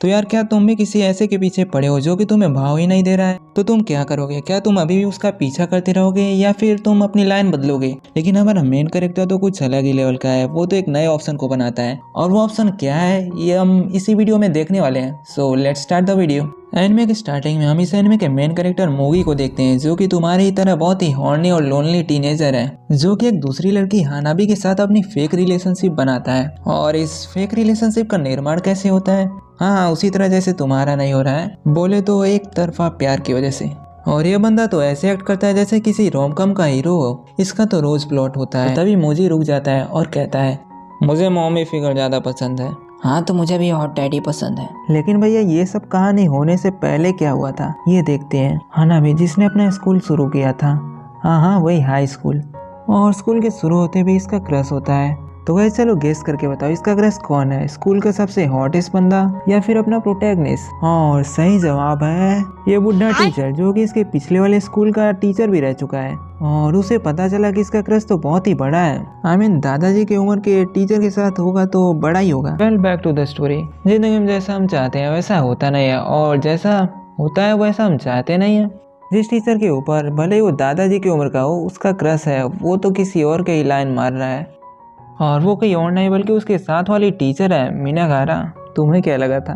तो यार क्या तुम भी किसी ऐसे के पीछे पड़े हो जो कि तुम्हें भाव ही नहीं दे रहा है? तो तुम क्या करोगे? क्या तुम अभी भी उसका पीछा करते रहोगे या फिर तुम अपनी लाइन बदलोगे? लेकिन हमारा मेन कैरेक्टर तो कुछ अलग ही लेवल का है। वो तो एक नए ऑप्शन को बनाता है, और वो ऑप्शन क्या है ये हम इसी वीडियो में देखने वाले हैं। So let's start the video. Anime के स्टार्टिंग में हम इस एनिमे के मेन कैरेक्टर मूगी को देखते हैं, जो कि तुम्हारी ही तरह बहुत ही हॉर्नी और लोनली टीनेजर है, जो कि एक दूसरी लड़की हानाबी के साथ अपनी फेक रिलेशनशिप बनाता है। और इस फेक रिलेशनशिप का निर्माण कैसे होता है? हाँ, उसी तरह जैसे तुम्हारा नहीं हो रहा है, बोले तो एक तरफा प्यार की वजह से। और ये बंदा तो ऐसे एक्ट करता है जैसे किसी रोमकॉम का हीरो हो। इसका तो रोज प्लॉट होता है। तभी मूजी रुक जाता है और कहता है, मुझे मॉमी फिगर ज्यादा पसंद है। हाँ तो मुझे भी हॉट डैडी पसंद है। लेकिन भैया ये सब कहानी होने से पहले क्या हुआ था ये देखते हैं। हानाबी जिसने अपना स्कूल शुरू किया था, हाँ वही हाई स्कूल, और स्कूल के शुरू होते भी इसका क्रश होता है। तो वैसे चलो गेस करके बताओ इसका क्रश कौन है? स्कूल का सबसे हॉटेस्ट बंदा या फिर अपना प्रोटैगनिस्ट? और सही जवाब है ये बुढ़ा टीचर, जो कि इसके पिछले वाले स्कूल का टीचर भी रह चुका है। और उसे पता चला कि इसका क्रश तो बहुत ही बड़ा है। आई मीन दादाजी की उम्र के टीचर के साथ होगा तो बड़ा ही होगा। Well back to the story. जिंदगी में जैसा हम चाहते हैं वैसा होता नहीं है, और जैसा होता है वैसा हम चाहते नहीं है। जिस टीचर के ऊपर भले ही वो दादाजी की उम्र का हो उसका क्रश है, वो तो किसी और के ही लाइन मार रहा है, और वो कोई और नहीं बल्कि उसके साथ वाली टीचर है मीनागारा। तुम्हें क्या लगा था?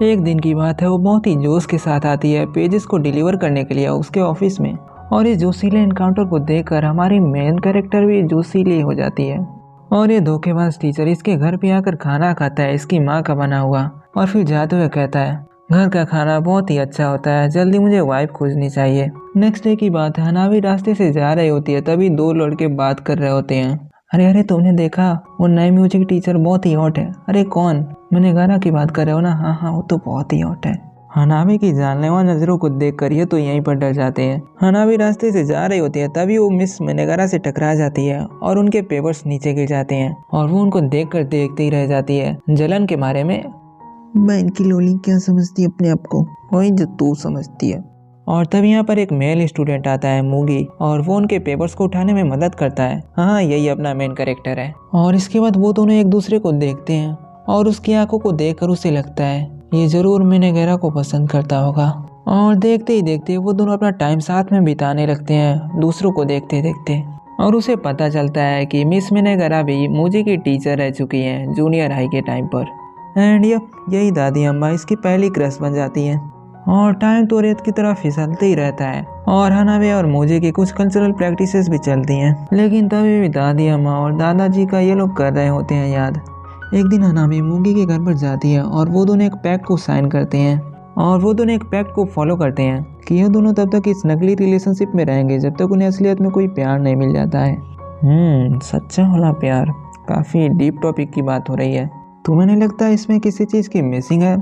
एक दिन की बात है, वो बहुत ही जोश के साथ आती है पेजेस को डिलीवर करने के लिए उसके ऑफिस में, और इस जोशीले एनकाउंटर को देखकर हमारी मेन कैरेक्टर भी जोशीली हो जाती है। और ये धोखेबाज टीचर इसके घर पे आकर खाना खाता है इसकी माँ का बना हुआ, और फिर जाते हुए कहता है, घर का खाना बहुत ही अच्छा होता है, जल्दी मुझे वाइफ खोजनी चाहिए। नेक्स्ट डे की बात है, हनावी रास्ते से जा रही होती है, तभी दो लड़के बात कर रहे होते हैं। अरे तुमने देखा वो नए म्यूजिक टीचर बहुत ही हॉट है। अरे कौन? मैंने गाना की बात कर रहे हो ना? हाँ वो तो बहुत ही हॉट है। हनावी की जानलेवा नजरों को देखकर ये तो यहीं पर डर जाते हैं। हनावी रास्ते से जा रही होती है, तभी वो मिस मेनेगारा से टकरा जाती है और उनके पेपर्स नीचे गिर जाते हैं, और वो उनको देखकर देखते ही रह जाती है जलन के मारे में। मैं इनकी लोली क्या समझती है अपने आप को? वही जो तू समझती है। और तब यहाँ पर एक मेल स्टूडेंट आता है मूगी, और वो उनके पेपर्स को उठाने में मदद करता है। हाँ यही अपना मेन कैरेक्टर है। और इसके बाद वो दोनों एक दूसरे को देखते हैं, और उसकी आंखों को देखकर उसे लगता है ये जरूर मेनेगारा को पसंद करता होगा। और देखते ही देखते वो दोनों अपना टाइम साथ में बिताने लगते हैं, दूसरों को देखते देखते। और उसे पता चलता है कि मिस मेनेगारा भी मूजी की टीचर रह चुकी हैं जूनियर हाई के टाइम पर। एंड यही दादी अम्मा इसकी पहली क्रश बन जाती है। और टाइम तो रेत की तरह फिसलते ही रहता है, और हनाबे और मूजी की कुछ कल्चरल प्रैक्टिसेस भी चलती हैं। लेकिन तभी भी दादी अम्मा और दादाजी का ये लोग कर रहे होते हैं याद। एक दिन हनाबे मूगी के घर पर जाती है, और वो दोनों एक पैक्ट को साइन करते हैं, और वो दोनों एक पैक्ट को फॉलो करते हैं कि ये दोनों तब तक इस नकली रिलेशनशिप में रहेंगे जब तक उन्हें असलियत में कोई प्यार नहीं मिल जाता है। सच्चा वाला प्यार। काफी डीप टॉपिक की बात हो रही है। तुम्हें नहीं लगता इसमें किसी चीज की मिसिंग है?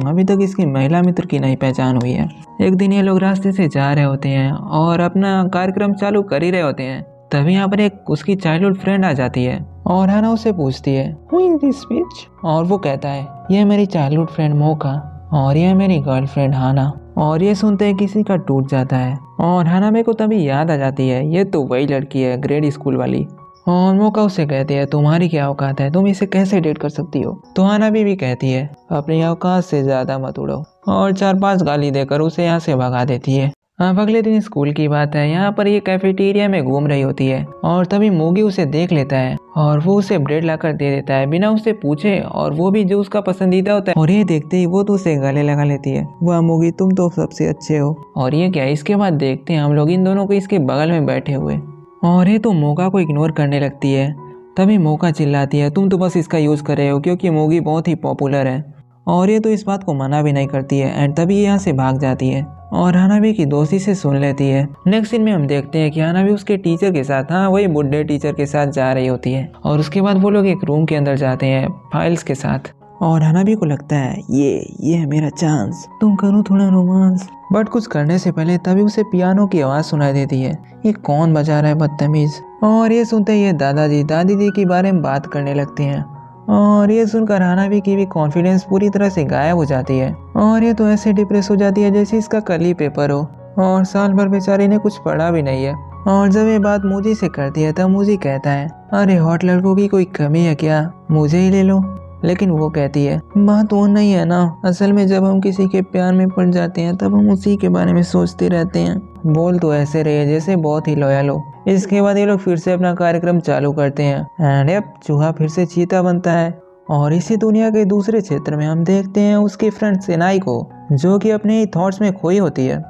अभी तक इसकी महिला मित्र की नहीं पहचान हुई है। एक दिन ये लोग रास्ते से जा रहे होते हैं और अपना कार्यक्रम चालू कर ही रहे होते हैं, तभी यहाँ पर एक उसकी चाइल्डहुड फ्रेंड आ जाती है, और हाना उससे पूछती है Who is this bitch? और वो कहता है ये मेरी चाइल्डहुड फ्रेंड मोका, और ये मेरी गर्लफ्रेंड हाना। और ये सुनते ही किसी का टूट जाता है, और हाना मेरे को तभी याद आ जाती है ये तो वही लड़की है ग्रेड स्कूल वाली। और मोका उससे कहती है तुम्हारी क्या औकात है, तुम इसे कैसे डेट कर सकती हो? तो हानाबी भी कहती है अपनी औकात से ज्यादा मत उड़ो, और 4-5 गाली देकर उसे यहाँ से भगा देती है। अब अगले दिन स्कूल की बात है, यहाँ पर ये कैफेटेरिया में घूम रही होती है, और तभी मूगी उसे देख लेता है, और वो उसे ब्रेड लाकर दे देता है बिना उससे पूछे, और वो भी जो उसका पसंदीदा होता है। और ये देखते ही वो तो उसे गले लगा लेती है, वाह मूगी तुम तो सबसे अच्छे हो। और ये क्या, इसके बाद देखते हैं हम लोग इन दोनों को इसके बगल में बैठे हुए, और ये तो मोका को इग्नोर करने लगती है। तभी मोका चिल्लाती है तुम तो बस इसका यूज़ कर रहे हो क्योंकि मूगी बहुत ही पॉपुलर है। और ये तो इस बात को मना भी नहीं करती है, एंड तभी यहाँ से भाग जाती है, और हानाबी की दोस्ती से सुन लेती है। नेक्स्ट सीन में हम देखते हैं कि हानाबी उसके टीचर के साथ, हाँ वही बुड्ढे टीचर के साथ जा रही होती है, और उसके बाद वो लोग एक रूम के अंदर जाते हैं फाइल्स के साथ, और हानाबी को लगता है ये है मेरा चांस, तुम करो थोड़ा रोमांस। बट कुछ करने से पहले तभी उसे पियानो की आवाज़ सुनाई देती है। ये कौन बजा रहा है बदतमीज? और ये सुनते ही दादाजी दादी के बारे में बात करने लगते हैं, और ये सुनकर हानाबी की भी कॉन्फिडेंस पूरी तरह से गायब हो जाती है, और ये तो ऐसे डिप्रेस हो जाती है जैसे इसका कल ही पेपर हो, और साल भर बेचारी ने कुछ पढ़ा भी नहीं है। और जब ये बात मूजी से करती है तब मूजी कहता है अरे हॉट लड़कों की कोई कमी है क्या, मुझे ही ले लो। लेकिन वो कहती है बात वो नहीं है ना, असल में जब हम किसी के प्यार में पड़ जाते हैं तब हम उसी के बारे में सोचते रहते हैं। बोल तो ऐसे रहे जैसे बहुत ही लॉयल हो। इसके बाद ये लोग फिर से अपना कार्यक्रम चालू करते हैं एंड अब चूहा फिर से चीता बनता है। और इसी दुनिया के दूसरे क्षेत्र में हम देखते हैं उसकी फ्रेंड सेनाई को, जो कि अपने ही थॉट्स में खोई होती है।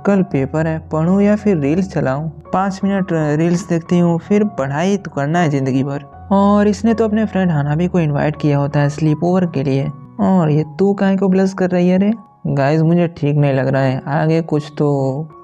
कल पेपर है, पढ़ूं या फिर रील्स चलाऊं? 5 मिनट रील्स देखती हूँ, फिर पढ़ाई तो करना है जिंदगी भर। और इसने तो अपने फ्रेंड हानाबी को इनवाइट किया होता है स्लीप ओवर के लिए। और ये तू काहे को ब्लश कर रही है रे? गाइस मुझे ठीक नहीं लग रहा है, आगे कुछ तो।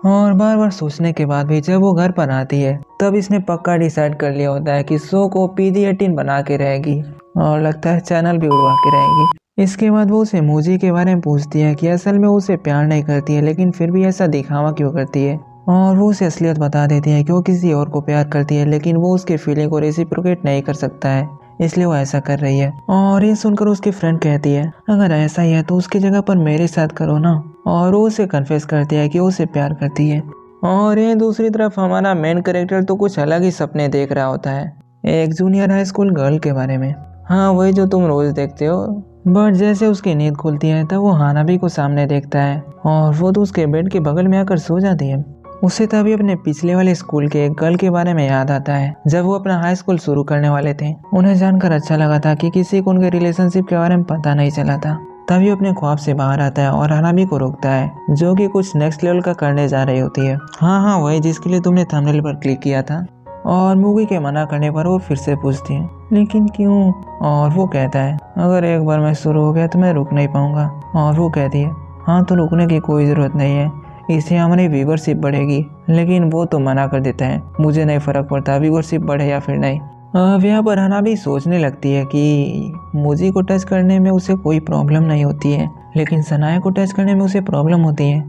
और बार बार सोचने के बाद भी जब वो घर पर आती है तब इसने पक्का डिसाइड कर लिया होता है कि शो को PG-18 बना के रहेगी और लगता है चैनल भी उड़वा के रहेगी। इसके बाद वो उसे मूजी के बारे में पूछती है कि असल में उसे प्यार नहीं करती है, लेकिन फिर भी ऐसा दिखावा क्यों करती है। और वो उसे असलियत बता देती है कि वो किसी और को प्यार करती है, लेकिन वो उसके फीलिंग को रेसिप्रोकेट नहीं कर सकता है, इसलिए वो ऐसा कर रही है। और ये सुनकर उसकी फ्रेंड कहती है अगर ऐसा ही है तो उसकी जगह पर मेरे साथ करो ना। और वो उसे कन्फेस करती है कि वो उसे प्यार करती है। और ये दूसरी तरफ हमारा मेन कैरेक्टर तो कुछ अलग ही सपने देख रहा होता है, एक जूनियर हाई स्कूल गर्ल के बारे में। हाँ, वही जो तुम रोज देखते हो। बट जैसे उसकी नींद खुलती है तब वो हानाबी को सामने देखता है और वो तो उसके बेड के बगल में आकर सो जाती है। उसे तभी अपने पिछले वाले स्कूल के एक गर्ल के बारे में याद आता है। जब वो अपना हाई स्कूल शुरू करने वाले थे, उन्हें जानकर अच्छा लगा था कि किसी को उनके रिलेशनशिप के बारे में पता नहीं चला था। तभी अपने ख्वाब से बाहर आता है और हानाबी को रोकता है, जो कि कुछ नेक्स्ट लेवल का करने जा रही होती है। हाँ, वही जिसके लिए तुमने थंबनेल पर क्लिक किया था। और मूवी के मना करने पर वो फिर से पूछती है लेकिन क्यों? और वो कहता है अगर एक बार मैं शुरू हो गया तो मैं रुक नहीं पाऊंगा। और वो कहती है हाँ, तो रुकने की कोई ज़रूरत नहीं है, इससे हमारी व्यूवरशिप बढ़ेगी। लेकिन वो तो मना कर देता है, मुझे नहीं फ़र्क पड़ता व्यूवरशिप बढ़े या फिर नहीं। अब यहाँ पर हानाबी सोचने लगती है कि मूजी को टच करने में उसे कोई प्रॉब्लम नहीं होती है, लेकिन सनाया को टच करने में उसे प्रॉब्लम होती है।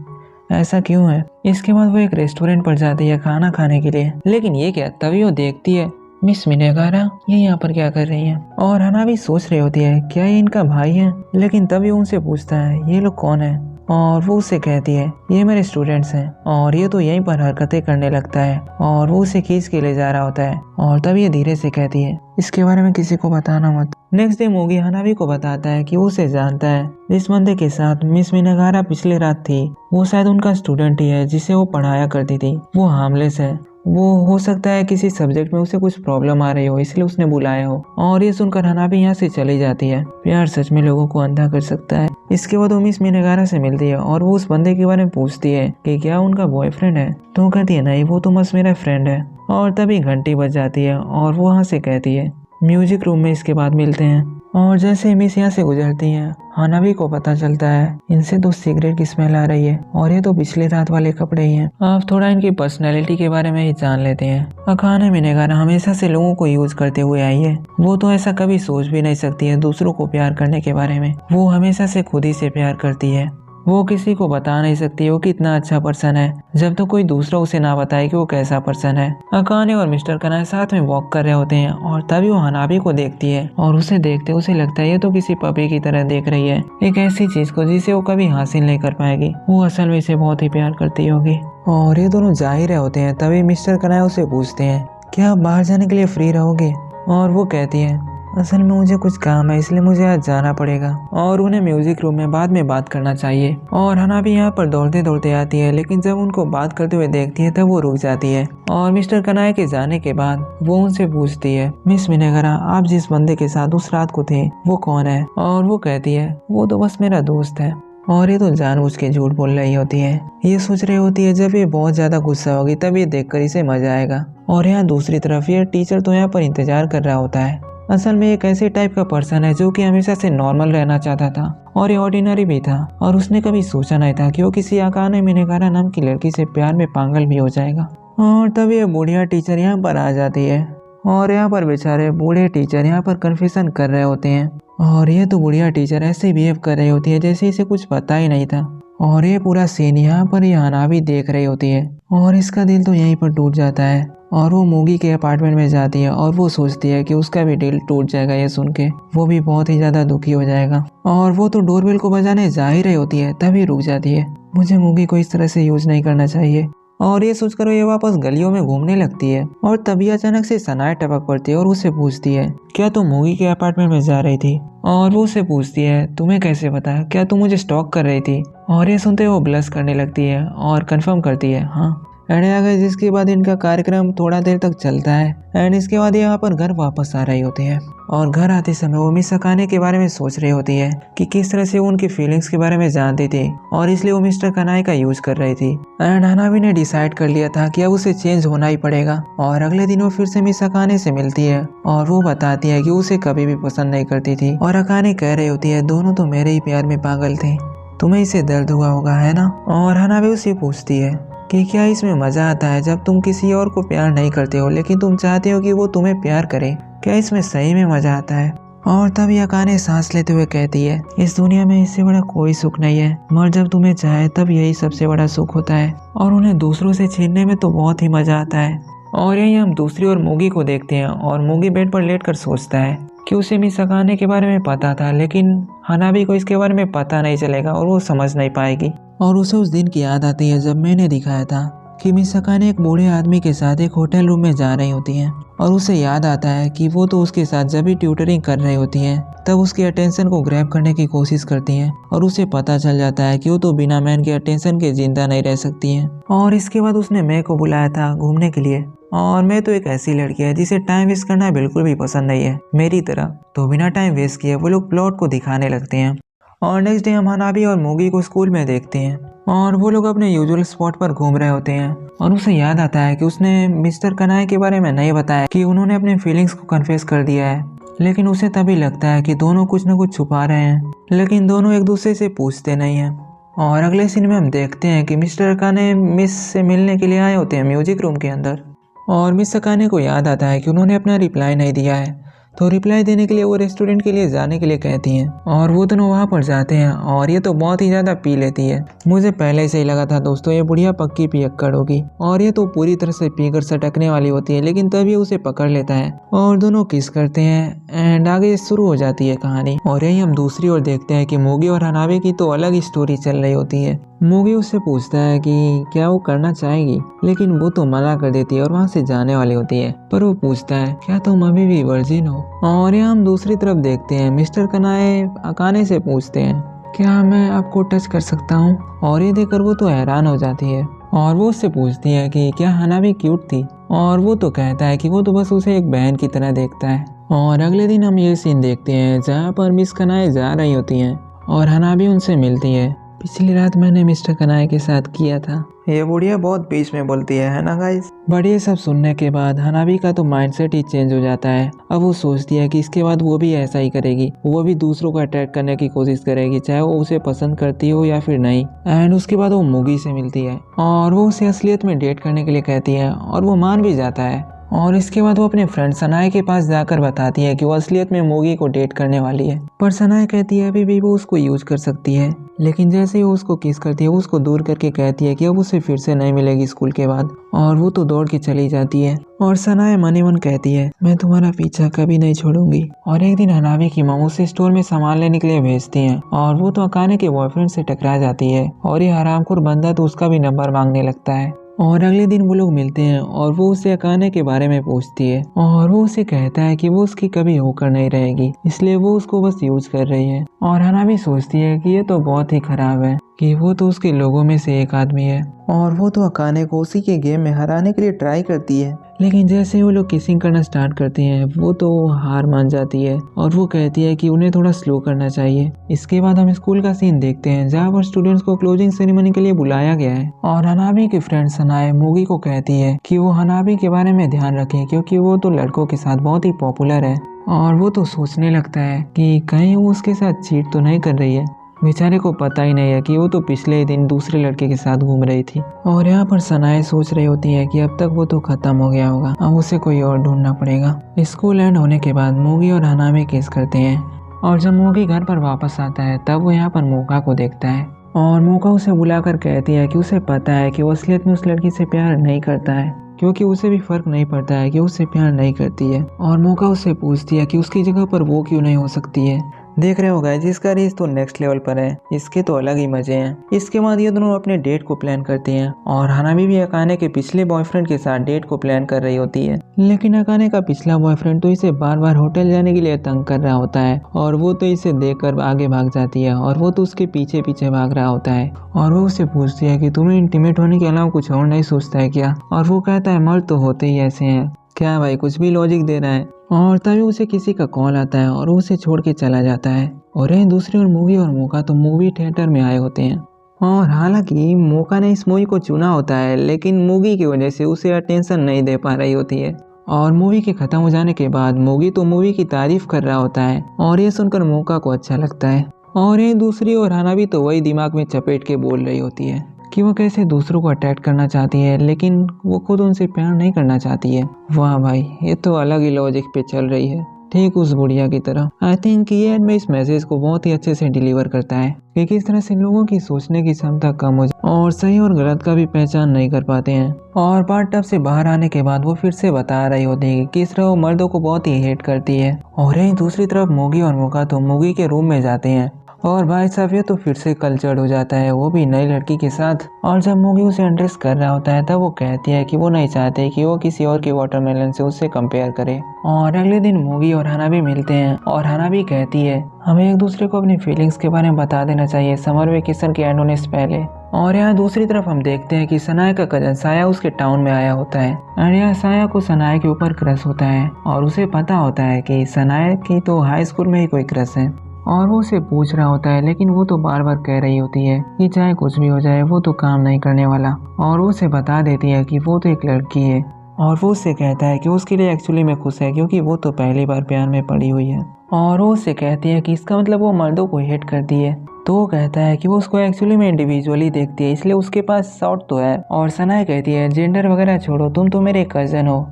ऐसा क्यों है? इसके बाद वो एक रेस्टोरेंट पर जाती है खाना खाने के लिए। लेकिन ये क्या, तभी वो देखती है मिस मिनेगारा ये यहाँ पर क्या कर रही है। और हानाबी सोच रही होती है क्या ये इनका भाई है। लेकिन तभी उनसे पूछता है ये लोग कौन है। और वो उसे कहती है ये मेरे स्टूडेंट्स हैं। और ये तो यहीं पर हरकतें करने लगता है और वो उसे खींच के ले जा रहा होता है। और तभी ये धीरे से कहती है इसके बारे में किसी को बताना मत। नेक्स्ट डे मूगी हानाबी को बताता है कि वो उसे जानता है, जिस बंदे के साथ मिस मिनेगारा पिछले रात थी वो शायद उनका स्टूडेंट ही है जिसे वो पढ़ाया करती थी। वो हार्मलेस है, वो हो सकता है किसी सब्जेक्ट में उसे कुछ प्रॉब्लम आ रही हो इसलिए उसने बुलाया हो। और ये सुनकर हानाबी यहाँ से चली जाती है। प्यार सच में लोगों को अंधा कर सकता है। इसके बाद वो मिस मिनेगारा से मिलती है और वो उस बंदे के बारे में पूछती है कि क्या उनका बॉयफ्रेंड है। तो कहती है नहीं, वो तो बस मेरा फ्रेंड है। और तभी घंटी बज जाती है और वो वहाँ से कहती है म्यूजिक रूम में इसके बाद मिलते हैं। और जैसे मिस यहाँ से गुजरती हैं हानाबी को पता चलता है इनसे तो सिगरेट की स्मेल आ रही है और ये तो पिछली रात वाले कपड़े ही हैं। आप थोड़ा इनकी पर्सनैलिटी के बारे में ही जान लेते हैं। अकाने मिनेगारा हमेशा से लोगों को यूज करते हुए आई है। वो तो ऐसा कभी सोच भी नहीं सकती है दूसरों को प्यार करने के बारे में। वो हमेशा से खुद ही से प्यार करती है। वो किसी को बता नहीं सकती वो कितना अच्छा पर्सन है जब तक कोई दूसरा उसे ना बताए कि वो कैसा पर्सन है। अकाने और मिस्टर कनाए साथ में वॉक कर रहे होते हैं और तभी वो हानाबी को देखती है और उसे देखते उसे लगता है ये तो किसी पपी की तरह देख रही है, एक ऐसी चीज को जिसे वो कभी हासिल नहीं कर पाएगी। वो असल में इसे बहुत ही प्यार करती होगी। और ये दोनों जा ही रहे होते हैं तभी मिस्टर कनाए उसे पूछते हैं क्या आप बाहर जाने के लिए फ्री रहोगे। और वो कहती है असल में मुझे कुछ काम है इसलिए मुझे आज जाना पड़ेगा। और उन्हें म्यूजिक रूम में बाद में बात करना चाहिए। और हानाबी यहाँ पर दौड़ते दौड़ते आती है, लेकिन जब उनको बात करते हुए देखती है तब वो रुक जाती है। और मिस्टर कनाए के जाने के बाद वो उनसे पूछती है मिस मिनेगारा आप जिस बंदे के साथ उस रात को थे वो कौन है। और वो कहती है वो तो बस मेरा दोस्त है। और ये तो जानबूझ के झूठ बोल रही होती है। ये सोच रही होती है जब ये बहुत ज्यादा गुस्सा होगी तब ये देखकर इसे मजा आएगा। और यहाँ दूसरी तरफ ये टीचर तो यहाँ पर इंतजार कर रहा होता है। असल में एक ऐसे टाइप का पर्सन है जो कि हमेशा से नॉर्मल रहना चाहता था और ये ऑर्डिनरी भी था। और उसने कभी सोचा नहीं था कि वो किसी अकाने मिनेगारा नाम की लड़की से प्यार में पागल भी हो जाएगा। और तब ये बुढ़िया टीचर यहाँ पर आ जाती है और यहाँ पर बेचारे बूढ़े टीचर यहाँ पर कन्फेशन कर रहे होते हैं। और ये तो बुढ़िया टीचर ऐसे बिहेव कर रही होती है जैसे इसे कुछ पता ही नहीं था। और ये पूरा सीन यहाँ पर ये हानाबी देख रही होती है और इसका दिल तो यहीं पर टूट जाता है। और वो मूगी के अपार्टमेंट में जाती है और वो सोचती है कि उसका भी दिल टूट जाएगा ये सुन के, वो भी बहुत ही ज्यादा दुखी हो जाएगा। और वो तो डोरबेल को बजाने जा ही रही होती है तभी रुक जाती है। मुझे मूगी को इस तरह से यूज नहीं करना चाहिए। और ये सोचकर ये वापस गलियों में घूमने लगती है। और तभी अचानक से सनाए टपक पड़ती है और उसे पूछती है, क्या तुम मूवी के अपार्टमेंट में जा रही थी? और वो उसे पूछती है, तुम्हें कैसे पता? क्या तुम मुझे स्टॉक कर रही थी? और ये सुनते वो ब्लश करने लगती है और कंफर्म करती है, हाँ। एंड आ गए, जिसके बाद इनका कार्यक्रम थोड़ा देर तक चलता है। एंड इसके बाद ये यहाँ पर घर वापस आ रही होती है और घर आते समय वो मिस अकाने के बारे में सोच रही होती है कि किस तरह से वो उनकी फीलिंग्स के बारे में जानती थी और इसलिए वो मिस्टर कनाई का यूज कर रही थी। एंड हनाबी ने डिसाइड कर लिया था कि अब उसे चेंज होना ही पड़ेगा। और अगले दिन वो फिर से मिस अकाने से मिलती है और वो बताती है कि उसे कभी भी पसंद नहीं करती थी। और अकाने कह रही होती है, दोनों तो मेरे ही प्यार में पागल थे, तुम्हें इसे दर्द हुआ होगा, है ना? और हनाबी उसे पूछती है कि क्या इसमें मजा आता है जब तुम किसी और को प्यार नहीं करते हो लेकिन तुम चाहते हो कि वो तुम्हें प्यार करे? क्या इसमें सही में मजा आता है? और तभी अकाने सांस लेते हुए कहती है, इस दुनिया में इससे बड़ा कोई सुख नहीं है, मर जब तुम्हें चाहे तब यही सबसे बड़ा सुख होता है और उन्हें दूसरों से छीनने में तो बहुत ही मजा आता है। और यही हम दूसरी ओर मूगी को देखते हैं और मूगी बेड पर लेटकर सोचता है कि उसे मिस अकाने के बारे में पता था लेकिन हनाबी को इसके बारे में पता नहीं चलेगा और वो समझ नहीं पाएगी। और उसे उस दिन की याद आती है जब मैंने दिखाया था कि मिस अकाने एक बूढ़े आदमी के साथ एक होटल रूम में जा रही होती हैं और उसे याद आता है कि वो तो उसके साथ जब भी ट्यूटरिंग कर रही होती हैं तब उसकी अटेंशन को ग्रैब करने की कोशिश करती हैं और उसे पता चल जाता है कि वो तो बिना मैन के अटेंशन के जिंदा नहीं रह सकती हैं। और इसके बाद उसने मैं को बुलाया था घूमने के लिए और मैं तो एक ऐसी लड़की है जिसे टाइम वेस्ट करना बिल्कुल भी पसंद नहीं है मेरी तरह। तो बिना टाइम वेस्ट किए वो लोग प्लॉट को दिखाने लगते हैं। और नेक्स्ट डे हम हनाबी और मूगी को स्कूल में देखते हैं और वो लोग अपने यूजुअल स्पॉट पर घूम रहे होते हैं और उसे याद आता है कि उसने मिस्टर कनाई के बारे में नहीं बताया कि उन्होंने अपने फीलिंग्स को कन्फेस कर दिया है। लेकिन उसे तभी लगता है कि दोनों कुछ न कुछ छुपा रहे हैं लेकिन दोनों एक दूसरे से पूछते नहीं हैं। और अगले सीन में हम देखते हैं कि मिस्टर अकाने मिस से मिलने के लिए आए होते हैं म्यूजिक रूम के अंदर और मिस अकाने को याद आता है कि उन्होंने अपना रिप्लाई नहीं दिया है तो रिप्लाई देने के लिए वो रेस्टोरेंट के लिए जाने के लिए कहती हैं और वो दोनों वहाँ पर जाते हैं और ये तो बहुत ही ज़्यादा पी लेती है। मुझे पहले से ही लगा था दोस्तों ये बुढ़िया पक्की पियक्कड़ होगी और ये तो पूरी तरह से पीकर सटकने वाली होती है लेकिन तभी उसे पकड़ लेता है और दोनों किस करते हैं एंड आगे शुरू हो जाती है कहानी। और यही हम दूसरी ओर देखते हैं कि मूगी और हनाबी की तो अलग ही स्टोरी चल रही होती है। मूगी उससे पूछता है कि क्या वो करना चाहेगी लेकिन वो तो मना कर देती है और वहाँ से जाने वाली होती है। पर वो पूछता है, क्या तुम अभी भी वर्जिन हो? और यहाँ हम दूसरी तरफ देखते हैं मिस्टर कनाए अकाने से पूछते हैं, क्या मैं आपको टच कर सकता हूँ? और ये देखकर वो तो हैरान हो जाती है और वो उससे पूछती है कि क्या हनाबी क्यूट थी? और वो तो कहता है कि वो तो बस उसे एक बहन की तरह देखता है। और अगले दिन हम ये सीन देखते हैं जहाँ पर मिस कनाए जा रही होती हैं और हनाबी उनसे मिलती है। पिछली रात मैंने मिस्टर कनाई के साथ किया था। ये बुढ़िया बहुत बीच में बोलती है ना गाइस। बट ये सब सुनने के बाद हनाबी का तो माइंडसेट ही चेंज हो जाता है। अब वो सोचती है कि इसके बाद वो भी ऐसा ही करेगी, वो भी दूसरों को अट्रैक्ट करने की कोशिश करेगी चाहे वो उसे पसंद करती हो या फिर नहीं। एंड उसके बाद वो मूगी से मिलती है और वो उसे असलियत में डेट करने के लिए कहती है और वो मान भी जाता है। और इसके बाद वो अपने फ्रेंड सनाए के पास जाकर बताती है कि वो असलियत में मूगी को डेट करने वाली है। पर सनाए कहती है अभी भी वो उसको यूज कर सकती है लेकिन जैसे ही वो उसको किस करती है वो उसको दूर करके कहती है कि अब उसे फिर से नहीं मिलेगी स्कूल के बाद। और वो तो दौड़ के चली जाती है और सनाए मन ही मन कहती है, मैं तुम्हारा पीछा कभी नहीं छोड़ूंगी। और एक दिन हनाबी की माँ उसे स्टोर में सामान लेने के लिए भेजती हैं और वो तो अकाने के बॉयफ्रेंड से टकरा जाती है और ये हरामखोर बंदा तो उसका भी नंबर मांगने लगता है। और अगले दिन वो लोग मिलते हैं और वो उसे अकाने के बारे में पूछती है और वो उसे कहता है कि वो उसकी कभी होकर नहीं रहेगी इसलिए वो उसको बस यूज कर रही है। और हनाबी सोचती है कि ये तो बहुत ही खराब है कि वो तो उसके लोगों में से एक आदमी है और वो तो अकाने को उसी के गेम में हराने के लिए ट्राई करती है। लेकिन जैसे ही वो लोग किसिंग करना स्टार्ट करते हैं वो तो हार मान जाती है और वो कहती है कि उन्हें थोड़ा स्लो करना चाहिए। इसके बाद हम स्कूल का सीन देखते हैं जहाँ पर स्टूडेंट्स को क्लोजिंग सेरेमनी के लिए बुलाया गया है और हनाबी की फ्रेंड सनाए मूगी को कहती है कि वो हनाबी के बारे में ध्यान रखें क्योंकि वो तो लड़कों के साथ बहुत ही पॉपुलर है। और वो तो सोचने लगता है कि कहीं वो उसके साथ चीट तो नहीं कर रही है। बेचारे को पता ही नहीं है कि वो तो पिछले ही दिन दूसरे लड़के के साथ घूम रही थी। और यहाँ पर सनाए सोच रही होती है कि अब तक वो तो खत्म हो गया होगा, अब उसे कोई और ढूंढना पड़ेगा। स्कूल एंड होने के बाद मूगी और हनाबी किस करते हैं और जब मूगी घर पर वापस आता है तब वो यहाँ पर मोका को देखता है और मोका उसे बुलाकर कहती है कि उसे पता है कि वो असलियत में उस लड़की से प्यार नहीं करता है क्योंकि उसे भी फर्क नहीं पड़ता है कि उससे प्यार नहीं करती है। और मोका उससे पूछती है कि उसकी जगह पर वो क्यों नहीं हो सकती है। देख रहे हो गाइस, इसका रेस तो नेक्स्ट लेवल पर है, इसके तो अलग ही मजे हैं। इसके बाद ये दोनों अपने डेट को प्लान करती हैं और हनामी भी अकाने के पिछले बॉयफ्रेंड के साथ डेट को प्लान कर रही होती है। लेकिन अकाने का पिछला बॉयफ्रेंड तो इसे बार बार होटल जाने के लिए तंग कर रहा होता है और वो तो इसे देखकर आगे भाग जाती है और वो तो उसके पीछे पीछे भाग रहा होता है और वो उससे पूछती है कि तुम्हें इंटीमेट होने के अलावा कुछ और नहीं सोचता है क्या? और वो कहता है मर्द तो होते ही ऐसे हैं, क्या भाई कुछ भी लॉजिक दे रहा है। और तभी उसे किसी का कॉल आता है और वो उसे छोड़ के चला जाता है। और यहीं दूसरी ओर मूवी और मोका तो मूवी थिएटर में आए होते हैं और हालांकि मोका ने इस मूवी को चुना होता है लेकिन मूवी की वजह से उसे अटेंशन नहीं दे पा रही होती है। और मूवी के खत्म हो जाने के बाद मूवी तो मूवी की तारीफ कर रहा होता है और ये सुनकर मोका को अच्छा लगता है। और यहीं दूसरी ओर हनाबी तो वही दिमाग में चपेट के बोल रही होती है कि वो कैसे दूसरों को अटैक करना चाहती है लेकिन वो खुद उनसे प्यार नहीं करना चाहती है। वाह भाई, ये तो अलग ही लॉजिक पे चल रही है, ठीक उस बुढ़िया की तरह। आई थिंक ये एड में इस मैसेज को बहुत ही अच्छे से डिलीवर करता है कि किस तरह से लोगों की सोचने की क्षमता कम हो जाए और सही और गलत का भी पहचान नहीं कर पाते हैं। और बाथ टब से बाहर आने के बाद वो फिर से बता रही होती है कि किस तरह वो मर्दों को बहुत ही हेट करती है। और यहीं दूसरी तरफ मोगी और मोका तो मोगी के रूम में जाते हैं और भाई साहब ये तो फिर से कल्चर्ड हो जाता है, वो भी नई लड़की के साथ। और जब मोगी उसे एड्रेस कर रहा होता है तब वो कहती है कि वो नहीं चाहते कि वो किसी और के वाटरमेलन से उससे कंपेयर करे। और अगले दिन मोगी और हनाबी मिलते हैं और हनाबी कहती है हमें एक दूसरे को अपनी फीलिंग्स के बारे में बता देना चाहिए समर वेकेशन के एंड होने से पहले। और यहाँ दूसरी तरफ हम देखते हैं कि सनाया का कजन साया उसके टाउन में आया होता है और यहाँ साया को सनाया के ऊपर क्रश होता है और उसे पता होता है कि सनाया की तो हाई स्कूल में ही कोई क्रश है। और वो उसे पूछ रहा होता है लेकिन वो तो बार बार कह रही होती है कि चाहे कुछ भी हो जाए वो तो काम नहीं करने वाला। और वो उसे बता देती है कि वो तो एक लड़की है और वो उससे कहता है कि उसके लिए एक्चुअली में खुश है क्योंकि वो तो पहली बार प्यार में पड़ी हुई है। और वो उससे कहती है कि इसका मतलब वो मर्दों को हेट करती है। तो वो कहता है कि वो उसको एक्चुअली में इंडिविजुअली देखती है इसलिए उसके पास शॉर्ट तो है। और सनाया कहती है जेंडर वगैरह छोड़ो, तुम तो मेरे कजन हो।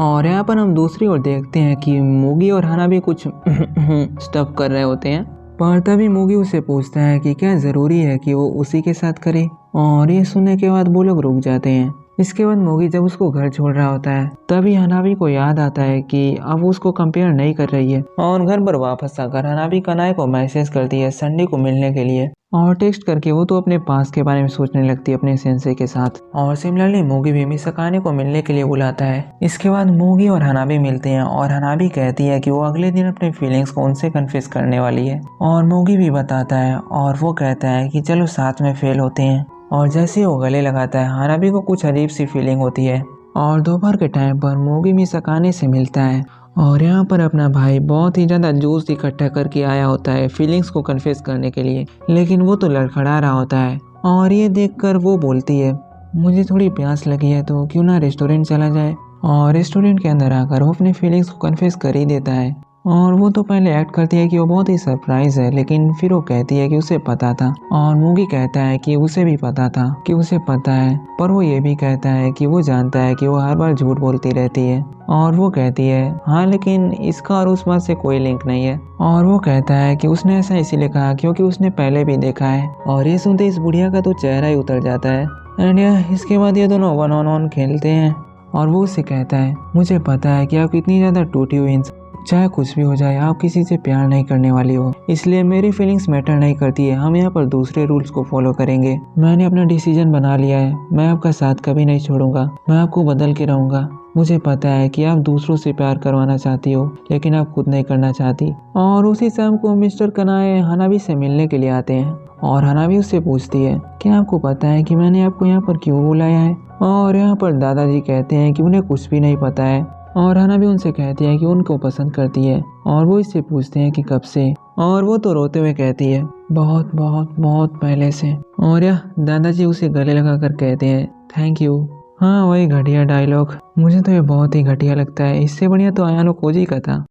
और यहाँ पर हम दूसरी ओर देखते हैं कि मोगी और हनाबी कुछ स्टफ कर रहे होते हैं पर तभी मोगी उसे पूछता है कि क्या ज़रूरी है कि वो उसी के साथ करे। और ये सुनने के बाद वो लोग रुक जाते हैं। इसके बाद मोगी जब उसको घर छोड़ रहा होता है तभी हनाबी को याद आता है कि अब वो उसको कंपेयर नहीं कर रही है। और घर पर वापस आकर हनाबी कनाए को मैसेज करती है संडे को मिलने के लिए और टेक्स्ट करके वो तो अपने पास के बारे में सोचने लगती है अपने सेंसे के साथ। और सिमिलरली मोगी भी मिस अकाने को मिलने के लिए बुलाता है। इसके बाद मोगी और हनाबी मिलते हैं और हनाबी कहती है कि वो अगले दिन अपने फीलिंग्स को उनसे कन्फेस करने वाली है। और मोगी भी बताता है और वो कहता है कि चलो साथ में फेल होते हैं। और जैसे ही वो गले लगाता है हनाबी को कुछ अजीब सी फीलिंग होती है। और दोपहर के टाइम पर मोगी मिस अकाने से मिलता है और यहाँ पर अपना भाई बहुत ही ज़्यादा जूस इकट्ठा करके आया होता है फीलिंग्स को कन्फेस करने के लिए, लेकिन वो तो लड़खड़ा रहा होता है। और ये देखकर वो बोलती है मुझे थोड़ी प्यास लगी है तो क्यों ना रेस्टोरेंट चला जाए। और रेस्टोरेंट के अंदर आकर वो अपने फीलिंग्स को कन्फेस कर ही देता है। और वो तो पहले एक्ट करती है कि वो बहुत ही सरप्राइज है लेकिन फिर वो कहती है कि उसे पता था। और मोगी कहता है कि उसे भी पता था कि उसे पता है, पर वो ये भी कहता है कि वो जानता है कि वो हर बार झूठ बोलती रहती है। और वो कहती है हाँ लेकिन इसका और उस बात से कोई लिंक नहीं है। और वो कहता है कि उसने ऐसा इसीलिए कहा क्योंकि उसने पहले भी देखा है। और ये सुनते इस बुढ़िया का तो चेहरा ही उतर जाता है। एंड इसके बाद ये दोनों 1-on-1 खेलते हैं और वो उससे कहता है मुझे पता है कि आप इतनी ज़्यादा टूटी हुई चाहे कुछ भी हो जाए आप किसी से प्यार नहीं करने वाली हो, इसलिए मेरी फीलिंग्स मैटर नहीं करती है, हम यहाँ पर दूसरे रूल्स को फॉलो करेंगे। मैंने अपना डिसीजन बना लिया है, मैं आपका साथ कभी नहीं छोड़ूंगा, मैं आपको बदल के रहूंगा। मुझे पता है कि आप दूसरों से प्यार करवाना चाहती हो लेकिन आप खुद नहीं करना चाहती। और उसी शाम को मिस्टर कनाए हनाबी से मिलने के लिए आते हैं और हनाबी उससे पूछती है क्या आपको पता है कि मैंने आपको यहाँ पर क्यों बुलाया है। और यहाँ पर दादाजी कहते हैं कि उन्हें कुछ भी नहीं पता है। और हनाबी उनसे कहती है कि उनको पसंद करती है और वो इससे पूछते हैं कि कब से। और वो तो रोते हुए कहती है बहुत बहुत बहुत पहले से। और यह दादाजी उसे गले लगा कर कहते हैं थैंक यू। हाँ वही घटिया डायलॉग, मुझे तो ये बहुत ही घटिया लगता है, इससे बढ़िया तो आयानो कोजी का था।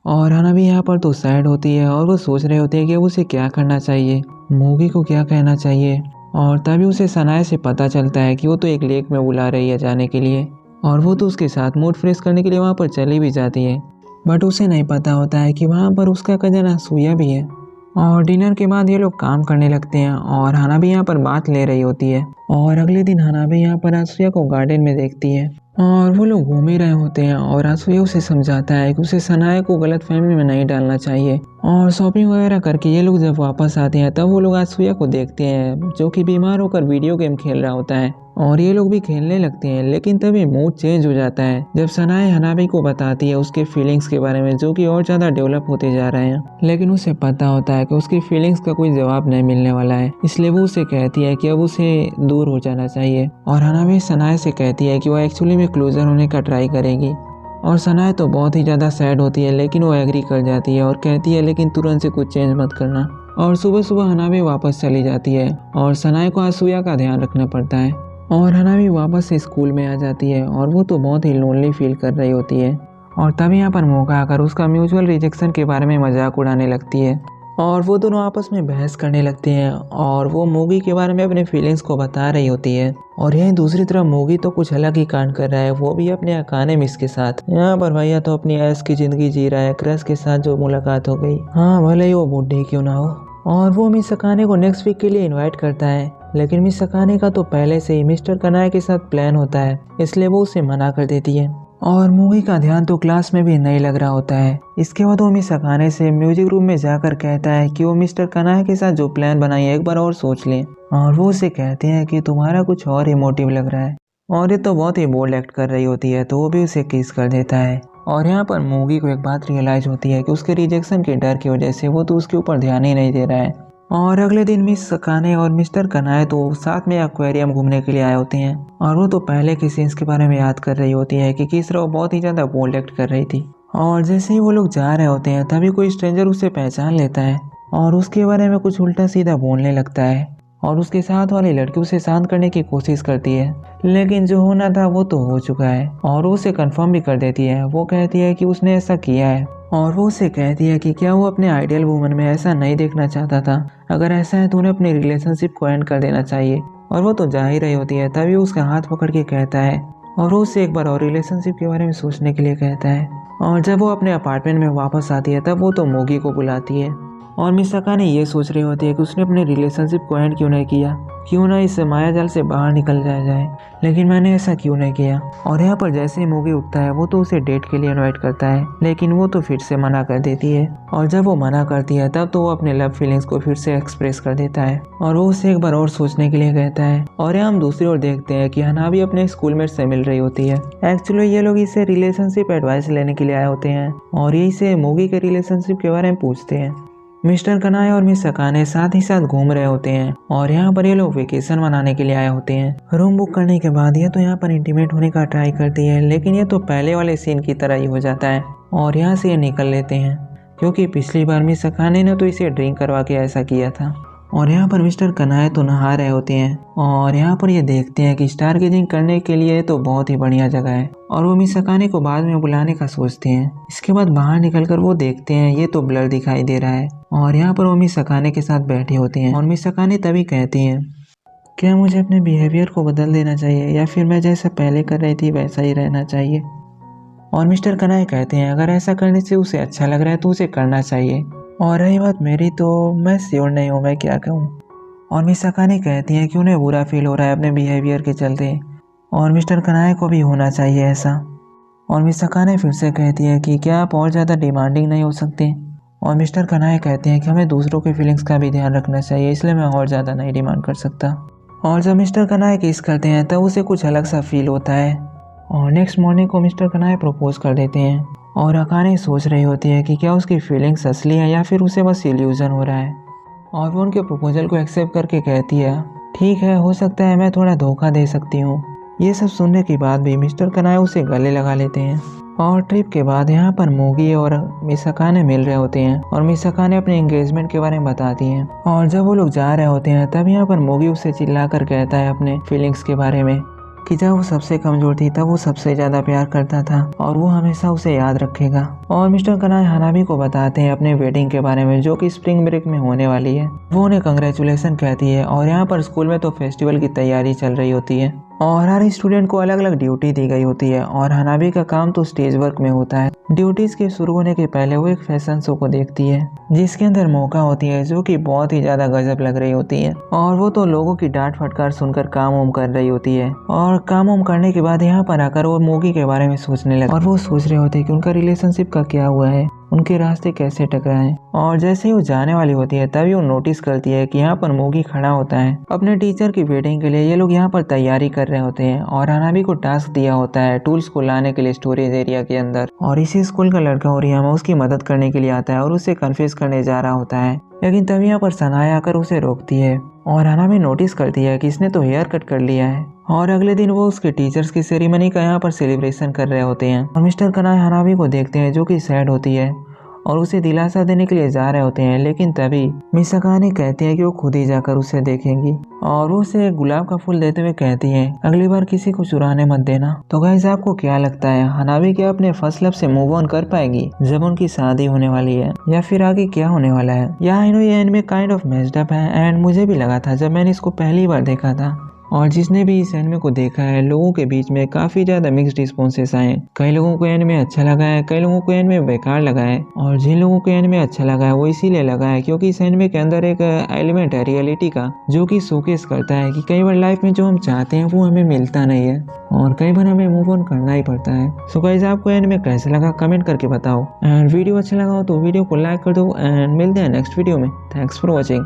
और हनाबी यहाँ पर तो सैड होती है और वो सोच रही होती है कि उसे क्या करना चाहिए, मोगी को क्या कहना चाहिए। और तभी उसे सनाया से पता चलता है कि वो तो एक लेक में बुला रही है जाने के लिए और वो तो उसके साथ मूड फ्रेश करने के लिए वहाँ पर चली भी जाती है। बट उसे नहीं पता होता है कि वहाँ पर उसका कजन असूया भी है। और डिनर के बाद ये लोग काम करने लगते हैं और हनाबी यहाँ पर बात ले रही होती है। और अगले दिन हनाबी यहाँ पर असूया को गार्डन में देखती है और वो लोग घूम ही रहे होते हैं और असूया उसे समझाता है कि उसे सनाया को गलत फहमी में नहीं डालना चाहिए और शॉपिंग वगैरह करके ये लोग जब वापस आते हैं तब वो लोग आसुया को देखते हैं जो कि बीमार होकर वीडियो गेम खेल रहा होता है और ये लोग भी खेलने लगते हैं। लेकिन तभी मूड चेंज हो जाता है जब सनाए हनाबी को बताती है उसके फीलिंग्स के बारे में जो कि और ज़्यादा डेवलप होते जा रहे हैं। लेकिन उसे पता होता है कि उसकी फीलिंग्स का कोई जवाब नहीं मिलने वाला है, इसलिए वो उसे कहती है कि अब उसे दूर हो जाना चाहिए। और हनाबी सनाए से कहती है कि वो एक्चुअली में क्लोजर होने का ट्राई करेगी। और सनाए तो बहुत ही ज़्यादा सैड होती है लेकिन वो एग्री कर जाती है और कहती है लेकिन तुरंत से कुछ चेंज मत करना। और सुबह सुबह हनाबी वापस चली जाती है और सनाए को आसुया का ध्यान रखना पड़ता है। और हनाबी वापस से स्कूल में आ जाती है और वो तो बहुत ही लोनली फील कर रही होती है। और तभी यहाँ पर मौका आकर उसका म्यूचुअल रिजेक्शन के बारे में मजाक उड़ाने लगती है और वो दोनों आपस में बहस करने लगते हैं और वो मूगी के बारे में अपने फीलिंग्स को बता रही होती है। और यहीं दूसरी तरफ मूगी तो कुछ अलग ही कांड कर रहा है, वो भी अपने अकाने मिस के साथ। यहाँ पर भैया तो अपनी ऐश की जिंदगी जी रहा है क्रश के साथ जो मुलाकात हो गई, हाँ भले ही वो बूढ़ी क्यों ना हो। और वो मिस अकाने को नेक्स्ट वीक के लिए इन्वाइट करता है, लेकिन मिस अकाने का तो पहले से ही मिस्टर कनाए के साथ प्लान होता है, इसलिए वो उसे मना कर देती है। और मूवी का ध्यान तो क्लास में भी नहीं लग रहा होता है। इसके बाद वो मिस अकाने से म्यूजिक रूम में जाकर कहता है कि वो मिस्टर कनाए के साथ जो प्लान बनाई है एक बार और सोच लें। और वो उसे कहते हैं कि तुम्हारा कुछ और ही मोटिव लग रहा है। और ये तो बहुत ही बोल्ड एक्ट कर रही होती है तो वो भी उसे किस कर देता है। और यहाँ पर मूवी को एक बात रियलाइज होती है कि उसके रिजेक्शन के डर की वजह से वो तो उसके ऊपर ध्यान ही नहीं दे रहा है। और अगले दिन मिस अकाने और मिस्टर कनाए तो साथ में एक्वेरियम घूमने के लिए आए होते हैं। और वो तो पहले के सीन्स के बारे में याद कर रही होती है कि किस तरह बहुत ही ज़्यादा बोल्ड एक्ट कर रही थी। और जैसे ही वो लोग जा रहे होते हैं तभी कोई स्ट्रेंजर उसे पहचान लेता है और उसके बारे में कुछ उल्टा सीधा बोलने लगता है। और उसके साथ वाली लड़की उसे शांत करने की कोशिश करती है, लेकिन जो होना था वो तो हो चुका है। और वो उसे कंफर्म भी कर देती है, वो कहती है कि उसने ऐसा किया है। और वो उसे कहती है कि क्या वो अपने आइडियल वुमन में ऐसा नहीं देखना चाहता था, अगर ऐसा है तो उन्हें अपनी रिलेशनशिप को एंड कर देना चाहिए। और वो तो जा ही रही होती है तभी उसका हाथ पकड़ के कहता है और वो उससे एक बार और रिलेशनशिप के बारे में सोचने के लिए कहता है। और जब वो अपने अपार्टमेंट में वापस आती है तब वो तो मोगी को बुलाती है। और मिस अकाने ये सोच रही होती है कि उसने अपने रिलेशनशिप को एंड क्यों नहीं किया, क्यों ना इस मायाजाल से बाहर निकल जाए, लेकिन मैंने ऐसा क्यों नहीं किया। और यहाँ पर जैसे ही मूवी उठता है वो तो उसे डेट के लिए इनवाइट करता है, लेकिन वो तो फिर से मना कर देती है। और जब वो मना करती है तब तो वो अपने लव फीलिंग्स को फिर से एक्सप्रेस कर देता है और वो उसे एक बार और सोचने के लिए कहता है। और यहाँ हम दूसरी ओर देखते हैं कि हनाबी अपने स्कूलमेट से मिल रही होती है। एक्चुअली ये लोग इसे रिलेशनशिप एडवाइस लेने के लिए आए होते हैं और ये इसे मूवी के रिलेशनशिप के बारे में पूछते हैं। मिस्टर कनाए और मिस अकाने साथ ही साथ घूम रहे होते हैं और यहाँ पर ये लोग वेकेशन मनाने के लिए आए होते हैं। रूम बुक करने के बाद ये तो यहाँ पर इंटीमेट होने का ट्राई करती है, लेकिन ये तो पहले वाले सीन की तरह ही हो जाता है और यहाँ से ये निकल लेते हैं, क्योंकि पिछली बार मिस अकाने ने तो इसे ड्रिंक करवा के ऐसा किया था। और यहाँ पर मिस्टर कनाए तो नहा रहे होते हैं और यहाँ पर ये देखते हैं कि स्टार गेजिंग करने के लिए तो बहुत ही बढ़िया जगह है और वो मिस अकाने को बाद में बुलाने का सोचते हैं। इसके बाद बाहर निकलकर वो देखते हैं ये तो ब्लर दिखाई दे रहा है और यहाँ पर वो मिस अकाने के साथ बैठे होते हैं। और मिस अकाने तभी कहती हैं, क्या मुझे अपने बिहेवियर को बदल देना चाहिए या फिर मैं जैसा पहले कर रही थी वैसा ही रहना चाहिए। और मिस्टर कनाए कहते हैं अगर ऐसा करने से उसे अच्छा लग रहा है तो उसे करना चाहिए, और रही बात मेरी तो मैं श्योर नहीं हूँ मैं क्या कहूँ। और मिस अकाने कहती हैं कि उन्हें बुरा फील हो रहा है अपने बिहेवियर के चलते और मिस्टर कनाए को भी होना चाहिए ऐसा। और मिस अकाने फिर से कहती है कि क्या आप और ज़्यादा डिमांडिंग नहीं हो सकते। और मिस्टर कनाए कहते हैं कि हमें दूसरों के फीलिंग्स का भी ध्यान रखना चाहिए, इसलिए मैं और ज़्यादा नहीं डिमांड कर सकता। और जब मिस्टर कनाए किस करते हैं तब उसे कुछ अलग सा फील होता है और नेक्स्ट मॉर्निंग को मिस्टर कनाए प्रपोज कर देते हैं। और अकाने सोच रही होती है कि क्या उसकी फीलिंग्स असली हैं या फिर उसे बस इल्यूजन हो रहा है। और वो उनके प्रपोजल को एक्सेप्ट करके कहती है ठीक है, हो सकता है मैं थोड़ा धोखा दे सकती हूँ। ये सब सुनने के बाद भी मिस्टर कनाए उसे गले लगा लेते हैं। और ट्रिप के बाद यहाँ पर मूगी और मिस अकाने मिल रहे होते हैं और मिस अकाने अपने एंगेजमेंट के बारे में बताती हैं। और जब वो लोग जा रहे होते हैं तब यहाँ पर मूगी उसे चिल्ला कर कहता है अपने फीलिंग्स के बारे में कि जब वो सबसे कमजोर थी तब वो सबसे ज़्यादा प्यार करता था और वो हमेशा उसे याद रखेगा। और मिस्टर कनाए हनाबी को बताते हैं अपने वेडिंग के बारे में जो कि स्प्रिंग ब्रेक में होने वाली है। वो उन्हें कंग्रेचुलेसन कहती है और यहाँ पर स्कूल में तो फेस्टिवल की तैयारी चल रही होती है और हर स्टूडेंट को अलग अलग ड्यूटी दी गई होती है और हनाबी का काम तो स्टेज वर्क में होता है। ड्यूटीज के शुरू होने के पहले वो एक फैशन शो को देखती है जिसके अंदर मौका होती है जो कि बहुत ही ज्यादा गजब लग रही होती है। और वो तो लोगों की डांट फटकार सुनकर काम वाम कर रही होती है और काम वाम करने के बाद यहाँ पर आकर वो मूगी के बारे में सोचने लगे और वो सोच रहे होते हैं कि उनका रिलेशनशिप का क्या हुआ है उनके रास्ते कैसे टकराए। और जैसे ही वो जाने वाली होती है तभी वो नोटिस करती है कि यहाँ पर मोगी खड़ा होता है अपने टीचर की वेटिंग के लिए। ये लोग यहाँ पर तैयारी कर रहे होते हैं और हनाबी को टास्क दिया होता है टूल्स को लाने के लिए स्टोरेज एरिया के अंदर। और इसी स्कूल का लड़का ओरियामा उसकी मदद करने के लिए आता है और उसे कन्फ्यूज करने जा रहा होता है, लेकिन तभी यहाँ पर सनाए आकर उसे रोकती है और हनाबी नोटिस करती है कि इसने तो हेयर कट कर लिया है। और अगले दिन वो उसके टीचर्स की सेरेमनी का यहाँ पर सेलिब्रेशन कर रहे होते हैं और मिस्टर कनाई हनाबी को देखते हैं जो कि सैड होती है और उसे दिलासा देने के लिए जा रहे होते हैं, लेकिन तभी मिस अकाने कहती है कि वो खुद ही जाकर उसे देखेंगी और वो उसे एक गुलाब का फूल देते हुए कहती है अगली बार किसी को चुराने मत देना। तो गाइस आपको क्या लगता है हनाबी क्या अपने फर्स्ट लव से मूव ऑन कर पाएगी जब उनकी शादी होने वाली है, या फिर आगे क्या होने वाला है? या आई नो ये anime kind of messed up है एंड मुझे भी लगा था जब मैंने इसको पहली बार देखा था। और जिसने भी इस एनिमे को देखा है लोगों के बीच में काफ़ी ज़्यादा मिक्स्ड रिस्पॉन्सेस आए। कई लोगों को एनिमे अच्छा लगा है, कई लोगों को एनिमे बेकार लगा है। और जिन लोगों को एनिमे अच्छा लगा है वो इसीलिए लगा है क्योंकि इस एनिमे के अंदर एक एलिमेंट है रियलिटी का जो कि शोकेस करता है कि कई बार लाइफ में जो हम चाहते हैं वो हमें मिलता नहीं है और कई बार हमें मूव ऑन करना ही पड़ता है। सो गाइस आपको एनिमे कैसे लगा कमेंट करके बताओ एंड वीडियो अच्छा लगा हो तो वीडियो को लाइक कर दो एंड मिलते हैं नेक्स्ट वीडियो में। Thanks for watching.